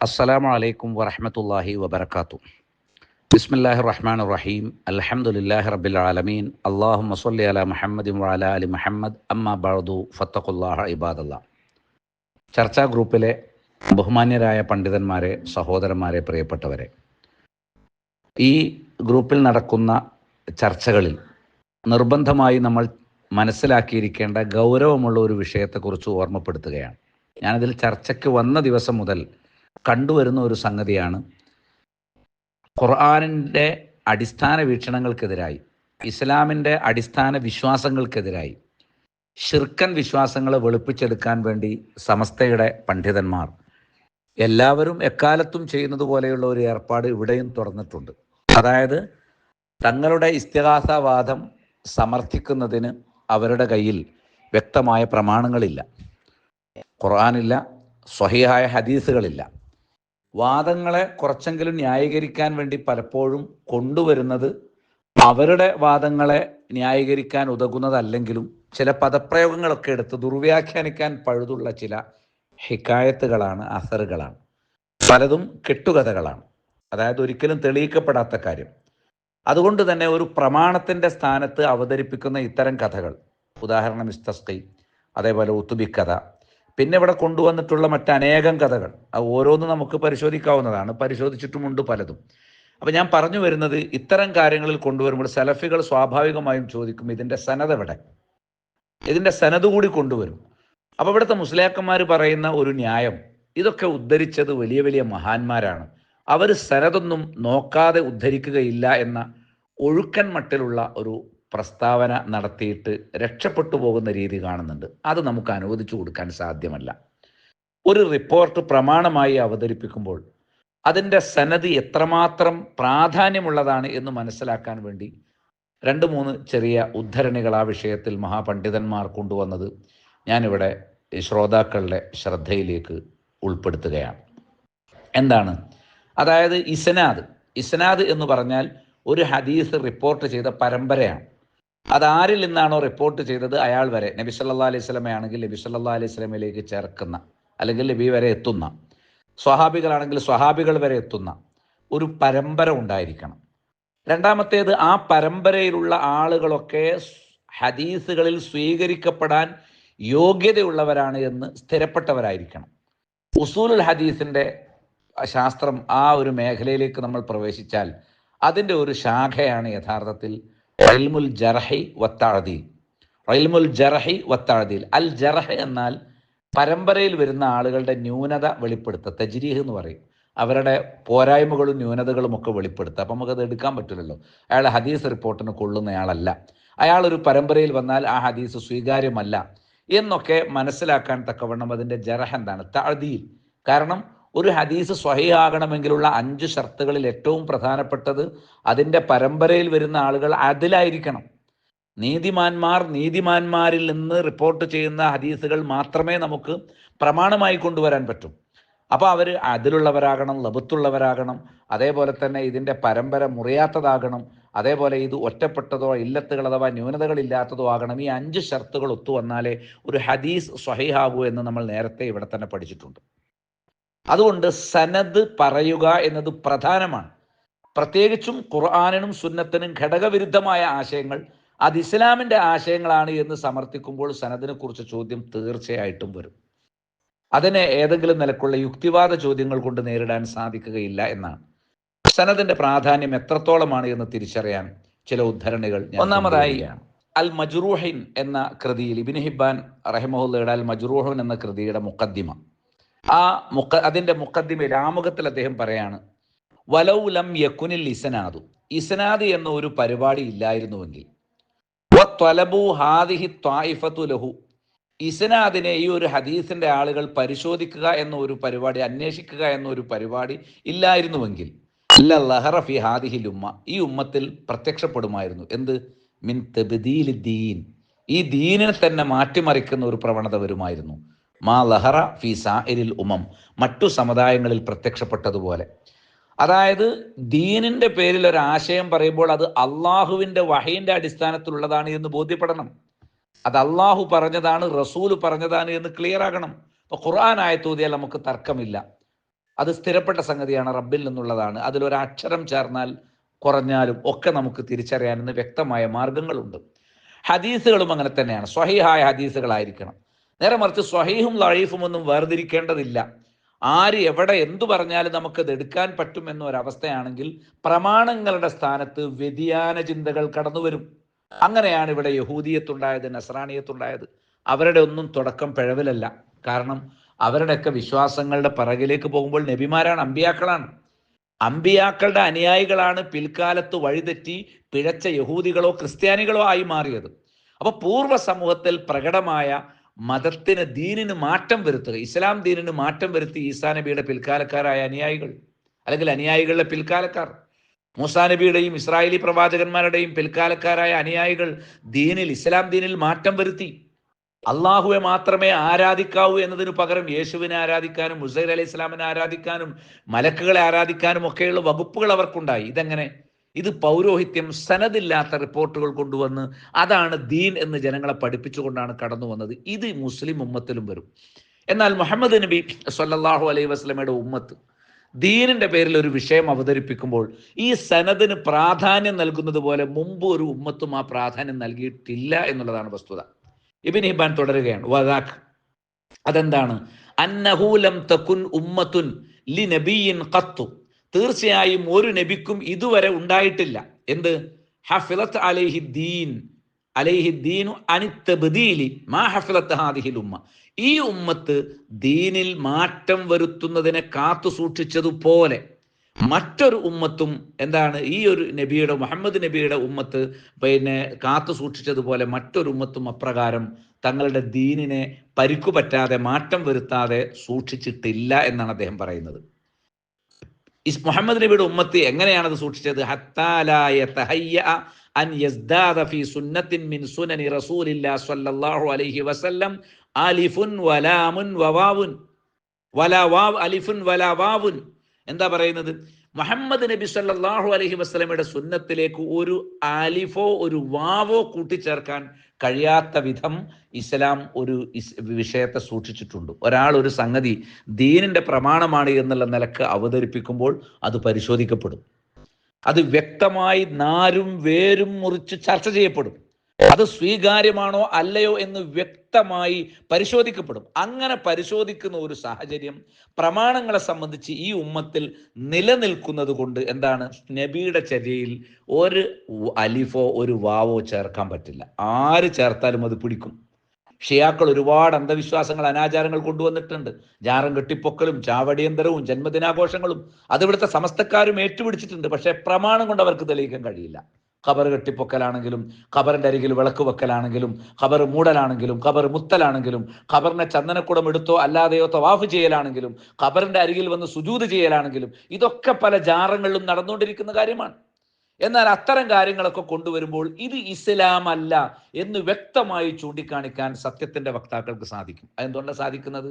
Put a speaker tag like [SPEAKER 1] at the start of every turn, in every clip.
[SPEAKER 1] അസ്സലാമു അലൈക്കും വറഹ്മത്തുള്ളാഹി വബറകാതുഹു. ബിസ്മില്ലാഹിർ റഹ്മാനിർ റഹീം. അൽഹംദുലില്ലാഹി റബ്ബിൽ ആലമീൻ. അല്ലാഹുമ്മ സ്വല്ലി അലാ മുഹമ്മദിൻ വഅലാ ആലി മുഹമ്മദ്. അമ്മാ ബഅദു ഫത്തഖുല്ലാഹ ഇബാദല്ലാഹ്. ചർച്ചാ ഗ്രൂപ്പിലെ ബഹുമാന്യരായ പണ്ഡിതന്മാരെ, സഹോദരന്മാരെ, പ്രിയപ്പെട്ടവരെ, ഈ ഗ്രൂപ്പിൽ നടക്കുന്ന ചർച്ചകളിൽ നിർബന്ധമായി നമ്മൾ മനസ്സിലാക്കിയിരിക്കേണ്ട ഗൗരവമുള്ള ഒരു വിഷയത്തെക്കുറിച്ച് ഓർമ്മപ്പെടുത്തുകയാണ്. ഞാനതിൽ ചർച്ചയ്ക്ക് വന്ന ദിവസം മുതൽ കണ്ടുവരുന്ന ഒരു സംഗതിയാണ് ഖുർആനിൻ്റെ അടിസ്ഥാന വീക്ഷണങ്ങൾക്കെതിരായി, ഇസ്ലാമിൻ്റെ അടിസ്ഥാന വിശ്വാസങ്ങൾക്കെതിരായി ശിർക്കൻ വിശ്വാസങ്ങളെ വെളുപ്പിച്ചെടുക്കാൻ വേണ്ടി സമസ്തയുടെ പണ്ഡിതന്മാർ എല്ലാവരും എക്കാലത്തും ചെയ്യുന്നത് പോലെയുള്ള ഒരു ഏർപ്പാട് ഇവിടെയും തുറന്നിട്ടുണ്ട്. അതായത് തങ്ങളുടെ ഇസ്തിഗാസവാദം സമർത്ഥിക്കുന്നതിന് അവരുടെ കയ്യിൽ വ്യക്തമായ പ്രമാണങ്ങളില്ല, ഖുർആനില്ല, സ്വഹീഹായ ഹദീസുകളില്ല. വാദങ്ങളെ കുറച്ചെങ്കിലും ന്യായീകരിക്കാൻ വേണ്ടി പലപ്പോഴും കൊണ്ടുവരുന്നത് അവരുടെ വാദങ്ങളെ ന്യായീകരിക്കാൻ ഉതകുന്നതല്ലെങ്കിലും ചില പദപ്രയോഗങ്ങളൊക്കെ എടുത്ത് ദുർവ്യാഖ്യാനിക്കാൻ പഴുതുള്ള ചില ഹിക്കായത്തുകളാണ്, അസറുകളാണ്. പലതും കെട്ടുകഥകളാണ്, അതായത് ഒരിക്കലും തെളിയിക്കപ്പെടാത്ത കാര്യം. അതുകൊണ്ട് തന്നെ ഒരു പ്രമാണത്തിൻ്റെ സ്ഥാനത്ത് അവതരിപ്പിക്കുന്ന ഇത്തരം കഥകൾ, ഉദാഹരണം ഇസ്തസ്ഖി, അതേപോലെ ഉത്തുബി കഥ, പിന്നെ ഇവിടെ കൊണ്ടുവന്നിട്ടുള്ള മറ്റനേകം കഥകൾ, അത് ഓരോന്നും നമുക്ക് പരിശോധിക്കാവുന്നതാണ്, പരിശോധിച്ചിട്ടുമുണ്ട് പലതും. അപ്പം ഞാൻ പറഞ്ഞു വരുന്നത്, ഇത്തരം കാര്യങ്ങളിൽ കൊണ്ടുവരുമ്പോൾ സലഫികൾ സ്വാഭാവികമായും ചോദിക്കും, ഇതിൻ്റെ സനത് എവിടെ? ഇതിൻ്റെ സനത് കൂടി കൊണ്ടുവരും. അപ്പോൾ ഇവിടുത്തെ മുസ്ലിയാക്കന്മാർ പറയുന്ന ഒരു ന്യായം, ഇതൊക്കെ ഉദ്ധരിച്ചത് വലിയ വലിയ മഹാന്മാരാണ്, അവർ സനതൊന്നും നോക്കാതെ ഉദ്ധരിക്കുകയില്ല എന്ന ഒഴുക്കൻ മട്ടിലുള്ള ഒരു പ്രസ്താവന നടത്തിയിട്ട് രക്ഷപ്പെട്ടു പോകുന്ന രീതി കാണുന്നുണ്ട്. അത് നമുക്ക് അനുവദിച്ചു കൊടുക്കാൻ സാധ്യമല്ല. ഒരു റിപ്പോർട്ട് പ്രമാണമായി അവതരിപ്പിക്കുമ്പോൾ അതിൻ്റെ സനത് എത്രമാത്രം പ്രാധാന്യമുള്ളതാണ് എന്ന് മനസ്സിലാക്കാൻ വേണ്ടി 2-3 ചെറിയ ഉദ്ധരണികൾ ആ വിഷയത്തിൽ മഹാപണ്ഡിതന്മാർ കൊണ്ടുവന്നത് ഞാനിവിടെ ശ്രോതാക്കളുടെ ശ്രദ്ധയിലേക്ക് ഉൾപ്പെടുത്തുകയാണ്. എന്താണ്? അതായത് ഇസ്നാദ് എന്ന് പറഞ്ഞാൽ ഒരു ഹദീസ് റിപ്പോർട്ട് ചെയ്ത പരമ്പരയാണ്. അതാരിൽ നിന്നാണോ റിപ്പോർട്ട് ചെയ്തത് അയാൾ വരെ, നബി സല്ലല്ലാഹു അലൈഹി വസല്ലമയാണെങ്കിൽ നബി സല്ലല്ലാഹു അലൈഹി വസല്ലമയിലേക്ക് ചേർക്കുന്ന, അല്ലെങ്കിൽ നബി വരെ എത്തുന്ന, സ്വഹാബികളാണെങ്കിൽ സ്വഹാബികൾ വരെ എത്തുന്ന ഒരു പരമ്പര ഉണ്ടായിരിക്കണം. രണ്ടാമത്തേത്, ആ പരമ്പരയിലുള്ള ആളുകളൊക്കെ ഹദീസുകളിൽ സ്വീകരിക്കപ്പെടാൻ യോഗ്യതയുള്ളവരാണ് എന്ന് സ്ഥിരപ്പെട്ടവരായിരിക്കണം. ഉസൂലുൽ ഹദീസിൻ്റെ ശാസ്ത്രം, ആ ഒരു മേഖലയിലേക്ക് നമ്മൾ പ്രവേശിച്ചാൽ അതിൻ്റെ ഒരു ശാഖയാണ് യഥാർത്ഥത്തിൽ ഇൽമുൽ ജർഹി വത്തഅദീൽ. ഇൽമുൽ ജർഹി വത്തഅദീൽ. അൽ ജർഹ് എന്നാൽ പരമ്പരയിൽ വരുന്ന ആളുകളുടെ ന്യൂനത വെളിപ്പെടുത്തുക, തജ്രീഹ് എന്ന് പറയും. അവരുടെ പോരായ്മകളും ന്യൂനതകളും ഒക്കെ വെളിപ്പെടുത്തുക. അപ്പം നമുക്കത് എടുക്കാൻ പറ്റില്ലല്ലോ. അയാൾ ഹദീസ് റിപ്പോർട്ടിന് കൊള്ളുന്നയാളല്ല, അയാളൊരു പരമ്പരയിൽ വന്നാൽ ആ ഹദീസ് സ്വീകാര്യമല്ല എന്നൊക്കെ മനസ്സിലാക്കാൻ തക്കവണ്ണം അതിൻ്റെ ജർഹ് എന്താണ്? തഅദീൽ. കാരണം ഒരു ഹദീസ് സ്വഹീഹാകണമെങ്കിലുള്ള 5 ഷർത്തുകളിൽ ഏറ്റവും പ്രധാനപ്പെട്ടത് അതിൻ്റെ പരമ്പരയിൽ വരുന്ന ആളുകൾ അദിലായിരിക്കണം. നീതിമാന്മാരിൽ നിന്ന് റിപ്പോർട്ട് ചെയ്യുന്ന ഹദീസുകൾ മാത്രമേ നമുക്ക് പ്രമാണമായി കൊണ്ടുവരാൻ പറ്റും. അപ്പോൾ അവർ അതിലുള്ളവരാകണം, ലബത്തുള്ളവരാകണം, അതേപോലെ തന്നെ ഇതിൻ്റെ പരമ്പര മുറിയാത്തതാകണം, അതേപോലെ ഇത് ഒറ്റപ്പെട്ടതോ ഇല്ലത്തുകൾ അഥവാ ന്യൂനതകളില്ലാത്തതോ ആകണം. ഈ 5 ഷർത്തുകൾ ഒത്തുവന്നാലേ ഒരു ഹദീസ് സ്വഹീഹാകൂ എന്ന് നമ്മൾ നേരത്തെ ഇവിടെ തന്നെ പഠിച്ചിട്ടുണ്ട്. അതുകൊണ്ട് സനദ് പറയുക എന്നത് പ്രധാനമാണ്. പ്രത്യേകിച്ചും ഖുർആനിനും സുന്നത്തിനും ഘടകവിരുദ്ധമായ ആശയങ്ങൾ അത് ഇസ്ലാമിൻ്റെ ആശയങ്ങളാണ് എന്ന് സമർത്ഥിക്കുമ്പോൾ സനദിനെ കുറിച്ച് ചോദ്യം തീർച്ചയായിട്ടും വരും. അതിനെ ഏതെങ്കിലും നിലക്കുള്ള യുക്തിവാദ ചോദ്യങ്ങൾ കൊണ്ട് നേരിടാൻ സാധിക്കുകയില്ല എന്നാണ്. സനദിൻ്റെ പ്രാധാന്യം എത്രത്തോളമാണ് എന്ന് തിരിച്ചറിയാൻ ചില ഉദ്ധരണികൾ. ഒന്നാമതായി അൽ മജ്റൂഹിൻ എന്ന കൃതിയിൽ ഇബ്നു ഹിബ്ബാൻ റഹിമഹുള്ളയുടെ അൽ മജ്റൂഹുൻ എന്ന കൃതിയുടെ മുഖദ്ദിമ, അതിൻ്റെ മുഖദ്ദിമയിൽ ആമുഖത്തിൽ അദ്ദേഹം പറയാണ്, വലൗ ലം യകുനിൽ ഇസ്നാദു, ഇസ്നാദ് എന്ന ഒരു പരിപാടി ഇല്ലായിരുന്നുവെങ്കിൽ, വത്വലബു ഹാദിഹി ത്വായിഫതു ലഹു, ഇസ്നാദിനെ ഈ ഒരു ഹദീസിൻ്റെ ആളുകൾ പരിശോധിക്കുക എന്ന ഒരു പരിപാടി, അന്വേഷിക്കുക എന്ന ഒരു പരിപാടി ഇല്ലായിരുന്നുവെങ്കിൽ, ലഹറ ഫി ഹാദിഹിൽ ഉമ്മ, ഈ ഉമ്മത്തിൽ പ്രത്യക്ഷപ്പെടുമായിരുന്നു. എന്ത്? മിൻ തബ്ദീൽ ദീൻ, ഈ ദീനിനെ തന്നെ മാറ്റിമറിക്കുന്ന ഒരു പ്രവണത വരുമായിരുന്നു. മാ ലഹറ ഫി സാഇരിൽ ഉമം, മറ്റു സമുദായങ്ങളിൽ പ്രത്യക്ഷപ്പെട്ടതുപോലെ. അതായത് ദീനിൻ്റെ പേരിൽ ഒരു ആശയം പറയുമ്പോൾ അത് അള്ളാഹുവിൻ്റെ വഹയിൻ്റെ അടിസ്ഥാനത്തിലുള്ളതാണ് എന്ന് ബോധ്യപ്പെടണം. അത് അള്ളാഹു പറഞ്ഞതാണ്, റസൂല് പറഞ്ഞതാണ് എന്ന് ക്ലിയർ ആകണം. അപ്പോൾ ഖുർആൻ ആയത്ത് ഓതിയാൽ നമുക്ക് തർക്കമില്ല, അത് സ്ഥിരപ്പെട്ട സംഗതിയാണ്, റബ്ബിൽ നിന്നുള്ളതാണ്. അതിലൊരക്ഷരം ചേർന്നാൽ കുറഞ്ഞാലും ഒക്കെ നമുക്ക് തിരിച്ചറിയാനെന്ന് വ്യക്തമായ മാർഗങ്ങളുണ്ട്. ഹദീസുകളും അങ്ങനെ തന്നെയാണ്, സ്വഹീഹായ ഹദീസുകളായിരിക്കണം. നേരെ മറിച്ച് സ്വഹീഹും ലഈഫും ഒന്നും വേർതിരിക്കേണ്ടതില്ല. ആര് എവിടെ എന്തു പറഞ്ഞാലും നമുക്കത് എടുക്കാൻ പറ്റും എന്നൊരവസ്ഥയാണെങ്കിൽ പ്രമാണങ്ങളുടെ സ്ഥാനത്ത് വ്യതിയാന ചിന്തകൾ കടന്നു വരും. അങ്ങനെയാണ് ഇവിടെ യഹൂദിയത്തുണ്ടായത്, നസ്രാണിയത്തുണ്ടായത്. അവരുടെ ഒന്നും തുടക്കം പിഴവിലല്ല. കാരണം അവരുടെയൊക്കെ വിശ്വാസങ്ങളുടെ പിറകിലേക്ക് പോകുമ്പോൾ നബിമാരാണ്, അമ്പിയാക്കളാണ്. അമ്പിയാക്കളുടെ അനുയായികളാണ് പിൽക്കാലത്ത് വഴിതെറ്റി പിഴച്ച യഹൂദികളോ ക്രിസ്ത്യാനികളോ ആയി മാറിയത്. അപ്പൊ പൂർവ്വ സമൂഹത്തിൽ പ്രകടമായ മതത്തിന്, ദീനിന് മാറ്റം വരുത്തുക, ഇസ്ലാം ദീനിന് മാറ്റം വരുത്തി ഈസാ നബിയുടെ പിൽക്കാലക്കാരായ അനുയായികൾ, അല്ലെങ്കിൽ അനുയായികളുടെ പിൽക്കാലക്കാർ, മൂസാ നബിയുടെയും ഇസ്രായേലി പ്രവാചകന്മാരുടെയും പിൽക്കാലക്കാരായ അനുയായികൾ ദീനിൽ, ഇസ്ലാം ദീനിൽ മാറ്റം വരുത്തി. അള്ളാഹുവെ മാത്രമേ ആരാധിക്കാവൂ എന്നതിനു പകരം യേശുവിനെ ആരാധിക്കാനും ഉസൈർ അലൈഹി ഇസ്ലാമിനെ ആരാധിക്കാനും മലക്കുകളെ ആരാധിക്കാനും ഒക്കെയുള്ള വകുപ്പുകൾ അവർക്കുണ്ടായി. ഇതെങ്ങനെ? ഇത് പൗരോഹിത്യം, സനദില്ലാത്ത റിപ്പോർട്ടുകൾ കൊണ്ടുവന്ന് അതാണ് ദീൻ എന്ന് ജനങ്ങളെ പഠിപ്പിച്ചുകൊണ്ടാണ് കടന്നു വന്നത്. ഇത് മുസ്ലിം ഉമ്മത്തിലും വരും. എന്നാൽ മുഹമ്മദ് നബി സല്ലല്ലാഹു അലൈഹി വസല്ലമയുടെ ഉമ്മത്ത് ദീനിന്റെ പേരിൽ ഒരു വിഷയം അവതരിപ്പിക്കുമ്പോൾ ഈ സനദിന് പ്രാധാന്യം നൽകുന്നത് പോലെ മുമ്പ് ഒരു ഉമ്മത്തും ആ പ്രാധാന്യം നൽകിയിട്ടില്ല എന്നുള്ളതാണ് വസ്തുത. ഇബ്നു ഹിബ്ബാൻ തുടരുകയാണ്, വദാക്, അതെന്താണ്? അന്നഹു ലം തകുൻ ഉമ്മത്തുൻ ലിനബിയ്യിൻ ഖത്തു, തീർച്ചയായും ഒരു നബിക്കും ഇതുവരെ ഉണ്ടായിട്ടില്ല. എന്ത്? ഹഫിളത്ത് അലൈഹി ദീൻ, അലൈഹി ദീനു അനിത്തബ്ദീലി മാ ഹഫിളത്ത് ഹാദിഹിൽ ഉമ്മ, ഈ ഉമ്മത്ത് ദീനിൽ മാറ്റം വരുത്തുന്നതിനെ കാത്തു സൂക്ഷിച്ചതുപോലെ മറ്റൊരു ഉമ്മത്തും എന്താണ്, ഈ ഒരു നബിയുടെ, മുഹമ്മദ് നബിയുടെ ഉമ്മത്ത് കാത്തു സൂക്ഷിച്ചതുപോലെ മറ്റൊരു ഉമ്മത്തും അപ്രകാരം തങ്ങളുടെ ദീനിനെ പരിക്കു പറ്റാതെ, മാറ്റം വരുത്താതെ സൂക്ഷിച്ചിട്ടില്ല എന്നാണ് അദ്ദേഹം പറയുന്നത്. മുഹമ്മദ് നബിയുടെ ഉമ്മത്ത് എങ്ങനെയാണത് സൂക്ഷിച്ചത്? ഹത്താ ലാ യതഹയ്യ അൻ യസ്ദാദ ഫീ സുന്നത്തിൻ മിൻ സുനനി റസൂലില്ലാഹി സ്വല്ലല്ലാഹു അലൈഹി വസല്ലം അലിഫുൻ വലാമുൻ വവാവുൻ വലാ വാവ് അലിഫുൻ വലാ വാവുൻ. എന്താ പറയുന്നത്? മുഹമ്മദ് നബി സല്ലല്ലാഹു അലൈഹി വസല്ലമയുടെ സുന്നത്തിലേക്ക് ഒരു ആലിഫോ ഒരു വാവോ കൂട്ടിച്ചേർക്കാൻ കഴിയാത്ത വിധം ഇസ്ലാം ഒരു വിഷയത്തെ സൂക്ഷിച്ചിട്ടുണ്ട്. ഒരാൾ ഒരു സംഗതി ദീനിന്റെ പ്രമാണമാണ് എന്നുള്ള നിലക്ക് അവതരിപ്പിക്കുമ്പോൾ അത് പരിശോധിക്കപ്പെടും. അത് വ്യക്തമായി നാരും വേരും മുറിച്ച് ചർച്ച ചെയ്യപ്പെടും. അത് സ്വീകാര്യമാണോ അല്ലയോ എന്ന് വ്യക്തമായി പരിശോധിക്കപ്പെടും. അങ്ങനെ പരിശോധിക്കുന്ന ഒരു സാഹചര്യം പ്രമാണങ്ങളെ സംബന്ധിച്ച് ഈ ഉമ്മത്തിൽ നിലനിൽക്കുന്നത് കൊണ്ട് എന്താണ്, നബിയുടെ ചര്യയിൽ ഒരു അലിഫോ ഒരു വാവോ ചേർക്കാൻ പറ്റില്ല. ആര് ചേർത്താലും അത് പിടിക്കും. ഷിയാക്കൾ ഒരുപാട് അന്ധവിശ്വാസങ്ങൾ, അനാചാരങ്ങൾ കൊണ്ടുവന്നിട്ടുണ്ട്. ജാറം കെട്ടിപ്പൊക്കലും ചാവടിയന്തരവും ജന്മദിനാഘോഷങ്ങളും അത് ഇവിടുത്തെ സമസ്തക്കാരും ഏറ്റുപിടിച്ചിട്ടുണ്ട്. പക്ഷേ പ്രമാണം കൊണ്ട് അവർക്ക് തെളിയിക്കാൻ കഴിയില്ല. ഖബർ കെട്ടിപ്പൊക്കലാണെങ്കിലും, ഖബറിന്റെ അരികിൽ വിളക്ക് വെക്കലാണെങ്കിലും, ഖബർ മൂടലാണെങ്കിലും, ഖബർ മുത്തലാണെങ്കിലും, ഖബറിനെ ചന്ദനക്കുടം എടുത്തോ അല്ലാതെയോ തവാഫ് ചെയ്യലാണെങ്കിലും, ഖബറിന്റെ അരികിൽ വന്ന് സുജൂദ് ചെയ്യലാണെങ്കിലും, ഇതൊക്കെ പല ജാറങ്ങളിലും നടന്നുകൊണ്ടിരിക്കുന്ന കാര്യമാണ്. എന്നാൽ അത്തരം കാര്യങ്ങളൊക്കെ കൊണ്ടുവരുമ്പോൾ ഇത് ഇസ്ലാം അല്ല എന്ന് വ്യക്തമായി ചൂണ്ടിക്കാണിക്കാൻ സത്യത്തിന്റെ വക്താക്കൾക്ക് സാധിക്കും. അതെന്തുകൊണ്ടാണ് സാധിക്കുന്നത്?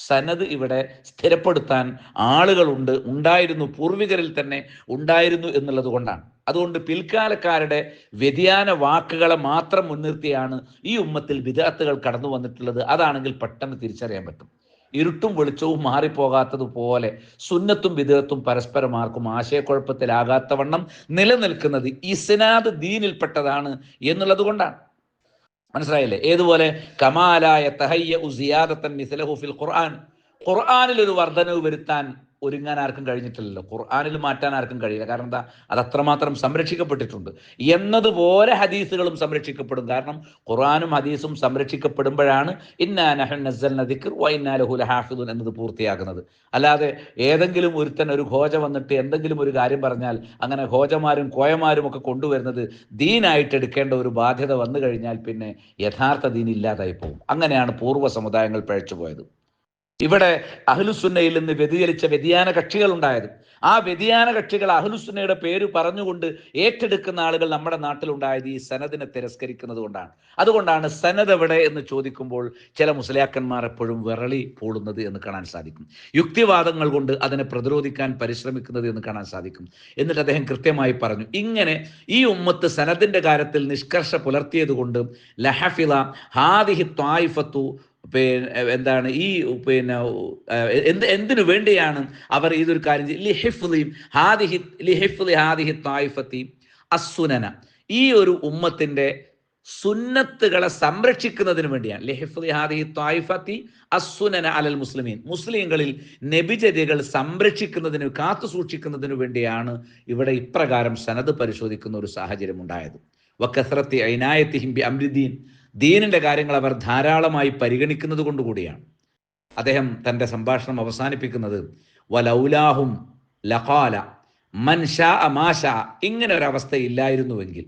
[SPEAKER 1] സനത് ഇവിടെ സ്ഥിരപ്പെടുത്താൻ ആളുകളുണ്ട്, ഉണ്ടായിരുന്നു, പൂർവികരിൽ തന്നെ ഉണ്ടായിരുന്നു എന്നുള്ളത് കൊണ്ടാണ്. അതുകൊണ്ട് പിൽക്കാലക്കാരുടെ വ്യതിയാന വാക്കുകളെ മാത്രം മുൻനിർത്തിയാണ് ഈ ഉമ്മത്തിൽ ബിദ്അത്തുകൾ കടന്നു വന്നിട്ടുള്ളത്. അതാണെങ്കിൽ പെട്ടെന്ന് തിരിച്ചറിയാൻ പറ്റും. ഇരുട്ടും വെളിച്ചവും മാറിപ്പോകാത്തതുപോലെ സുന്നത്തും ബിദ്അത്തും പരസ്പരം ആർക്കും ആശയക്കുഴപ്പത്തിലാകാത്തവണ്ണം നിലനിൽക്കുന്നത് ഇസ്നാദ് ദീനിൽപ്പെട്ടതാണ് എന്നുള്ളത് കൊണ്ടാണ്. മനസ്സിലായില്ലേ? ഏതുപോലെ കമാലായ തഹയ്യ സിയാദത്തൻ മിസ്ലഹു ഫിൽ ഖുർആൻ, ഖുർആനിൽ ഒരു വർധനവ് വരുത്താൻ ഒരുങ്ങാൻ ആർക്കും കഴിഞ്ഞിട്ടില്ലല്ലോ. ഖുർആനിൽ മാറ്റാൻ ആർക്കും കഴിയില്ല. കാരണം എന്താ? അത് അത്രമാത്രം സംരക്ഷിക്കപ്പെട്ടിട്ടുണ്ട്. എന്നതുപോലെ ഹദീസുകളും സംരക്ഷിക്കപ്പെടും. കാരണം ഖുർആനും ഹദീസും സംരക്ഷിക്കപ്പെടുമ്പോഴാണ് ഇന്നാ നഹ്നു നസ്സൽനാ ദിക്ർ വ ഇന്നാ ലഹു ലഹാഫിദൂൻ എന്നത് പൂർത്തിയാകുന്നത്. അല്ലാതെ ഏതെങ്കിലും ഒരുത്തൻ ഒരു ഖോജ വന്നിട്ട് എന്തെങ്കിലും ഒരു കാര്യം പറഞ്ഞാൽ അങ്ങനെ ഖോജമാരും കോയമാരും ഒക്കെ കൊണ്ടുവരുന്നത് ദീനായിട്ട് എടുക്കേണ്ട ഒരു ബാധ്യത വന്നു കഴിഞ്ഞാൽ പിന്നെ യഥാർത്ഥ ദീൻ ഇല്ലാതായി പോകും. അങ്ങനെയാണ് പൂർവ്വ സമുദായങ്ങൾ പഴച്ചുപോയത്. ഇവിടെ അഹ്ലുസുന്നയിൽ നിന്ന് വ്യതിചലിച്ച വ്യതിയാന കക്ഷികൾ ഉണ്ടായത്. ആ വ്യതിയാന കക്ഷികൾ അഹ്ലുസുന്നയുടെ പേര് പറഞ്ഞുകൊണ്ട് ഏറ്റെടുക്കുന്ന ആളുകൾ നമ്മുടെ നാട്ടിലുണ്ടായത് ഈ സനദിനെ തിരസ്കരിക്കുന്നത് കൊണ്ടാണ്. അതുകൊണ്ടാണ് സനദ് എവിടെ എന്ന് ചോദിക്കുമ്പോൾ ചില മുസ്ലിയാക്കന്മാർ എപ്പോഴും വിറളി പൂളുന്നത് എന്ന് കാണാൻ സാധിക്കും. യുക്തിവാദങ്ങൾ കൊണ്ട് അതിനെ പ്രതിരോധിക്കാൻ പരിശ്രമിക്കുന്നത് എന്ന് കാണാൻ സാധിക്കും. എന്നിട്ട് അദ്ദേഹം കൃത്യമായി പറഞ്ഞു, ഇങ്ങനെ ഈ ഉമ്മത്ത് സനദിന്റെ കാര്യത്തിൽ നിഷ്കർഷ പുലർത്തിയത് കൊണ്ട് ലഹഫിള ഹാദിഹി ത്വായിഫത്തു പിന്നെ എന്താണ് ഈ പിന്നെ എന്തിനു വേണ്ടിയാണ് അവർ ഇതൊരു കാര്യം അസുനന, ഈ ഒരു ഉമ്മത്തിന്റെ സുന്നത്തുകളെ സംരക്ഷിക്കുന്നതിന് വേണ്ടിയാണ്. അസുനന അലൽ മുസ്ലിമീൻ, മുസ്ലിങ്ങളിൽ നബിചര്യകൾ സംരക്ഷിക്കുന്നതിന് കാത്തു സൂക്ഷിക്കുന്നതിന് വേണ്ടിയാണ് ഇവിടെ ഇപ്രകാരം സനദ് പരിശോധിക്കുന്ന ഒരു സാഹചര്യം ഉണ്ടായത്. വകസ്റത്തി ഇനായത്തിഹിം ബി അംരിദ്ദീൻ, ദീനിന്റെ കാര്യങ്ങൾ അവർ ധാരാളമായി പരിഗണിക്കുന്നത് കൊണ്ടുകൂടിയാണ്. അദ്ദേഹം തൻ്റെ സംഭാഷണം അവസാനിപ്പിക്കുന്നത് വലൗലാഹും ലഖാല മൻ ഷാഅ മാ ഷാഅ, ഇങ്ങനെ ഒരവസ്ഥ ഇല്ലായിരുന്നുവെങ്കിൽ,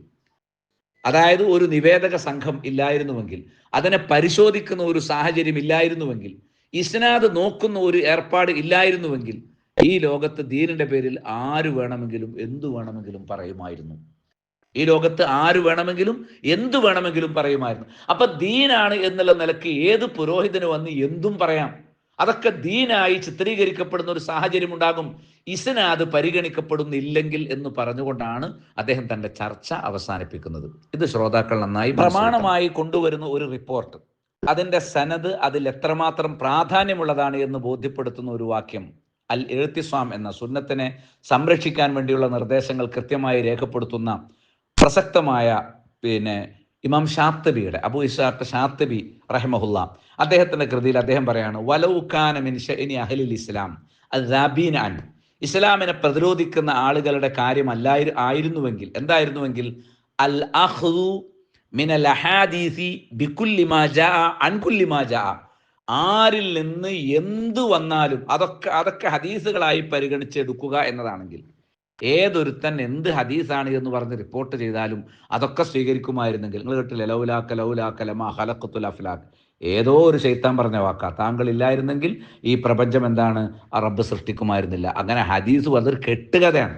[SPEAKER 1] അതായത് ഒരു നിവേദക സംഘം ഇല്ലായിരുന്നുവെങ്കിൽ, അതിനെ പരിശോധിക്കുന്ന ഒരു സാഹചര്യം ഇല്ലായിരുന്നുവെങ്കിൽ, ഇസ്നാദ് നോക്കുന്ന ഒരു ഏർപ്പാട് ഇല്ലായിരുന്നുവെങ്കിൽ, ഈ ലോകത്ത് ദീനിന്റെ പേരിൽ ആര് വേണമെങ്കിലും എന്തു വേണമെങ്കിലും പറയുമായിരുന്നു. ഈ ലോകത്ത് ആര് വേണമെങ്കിലും എന്തു വേണമെങ്കിലും പറയുമായിരുന്നു. അപ്പൊ ദീനാണ് എന്നുള്ള നിലയ്ക്ക് ഏത് പുരോഹിതന് വന്ന് എന്തും പറയാം. അതൊക്കെ ദീനായി ചിത്രീകരിക്കപ്പെടുന്ന ഒരു സാഹചര്യം ഉണ്ടാകും, ഇസ്നാദ് പരിഗണിക്കപ്പെടുന്നില്ലെങ്കിൽ എന്ന് പറഞ്ഞുകൊണ്ടാണ് അദ്ദേഹം തന്റെ ചർച്ച അവസാനിപ്പിക്കുന്നത്. ഇത് ശ്രോതാക്കൾ നന്നായി പ്രമാണമായി കൊണ്ടുവരുന്ന ഒരു റിപ്പോർട്ട്, അതിന്റെ സനദ് അതിൽ എത്രമാത്രം പ്രാധാന്യമുള്ളതാണ് എന്ന് ബോധ്യപ്പെടുത്തുന്ന ഒരു വാക്യം അൽ ഇഴ്തിസാം എന്ന സുന്നത്തിനെ സംരക്ഷിക്കാൻ വേണ്ടിയുള്ള നിർദ്ദേശങ്ങൾ കൃത്യമായി രേഖപ്പെടുത്തുന്ന പ്രസക്തമായ ഇമാം ഷാത്തിബിയുടെ, അബു ഇസ്ഹാഖ് ഷാത്തിബി റഹിമഹുല്ല, അദ്ദേഹത്തിന്റെ കൃതിയിൽ അദ്ദേഹം പറയാണ്, വലൗ കാന മിൻ ശഅനി അഹ്ലിൽ ഇസ്ലാം അദ്ദാബീന അൻ, ഇസ്ലാമിനെ പ്രതിരോധിക്കുന്ന ആളുകളുടെ കാര്യം ആയിരുന്നുവെങ്കിൽ, എന്തായിരുന്നുവെങ്കിൽ, അൽ അഖ്ദു മിനൽ അഹാദീസി ബികുല്ലി മാ ജാഅ അൻ കുല്ലി മാ ജാഅ, ആരിൽ നിന്ന് എന്തു വന്നാലും അതൊക്കെ ഹദീസുകളായി പരിഗണിച്ചെടുക്കുക എന്നതാണെങ്കിൽ, ഏതൊരുത്തൻ എന്ത് ഹദീസാണ് എന്ന് പറഞ്ഞ് റിപ്പോർട്ട് ചെയ്താലും അതൊക്കെ സ്വീകരിക്കുമായിരുന്നെങ്കിൽ, നിങ്ങൾ കേട്ടില്ലേ ലൗലാക്ക ലമാ ഖലഖത്തുൽ അഫ്ലാഖ്, ഏതോ ഒരു ശൈത്താൻ പറഞ്ഞ വാക്കാ, താങ്കൾ ഇല്ലായിരുന്നെങ്കിൽ ഈ പ്രപഞ്ചം എന്താണ് ആ റബ്ബ് സൃഷ്ടിക്കുമായിരുന്നില്ല. അങ്ങനെ ഹദീസ് അതൊരു കെട്ടുകഥയാണ്.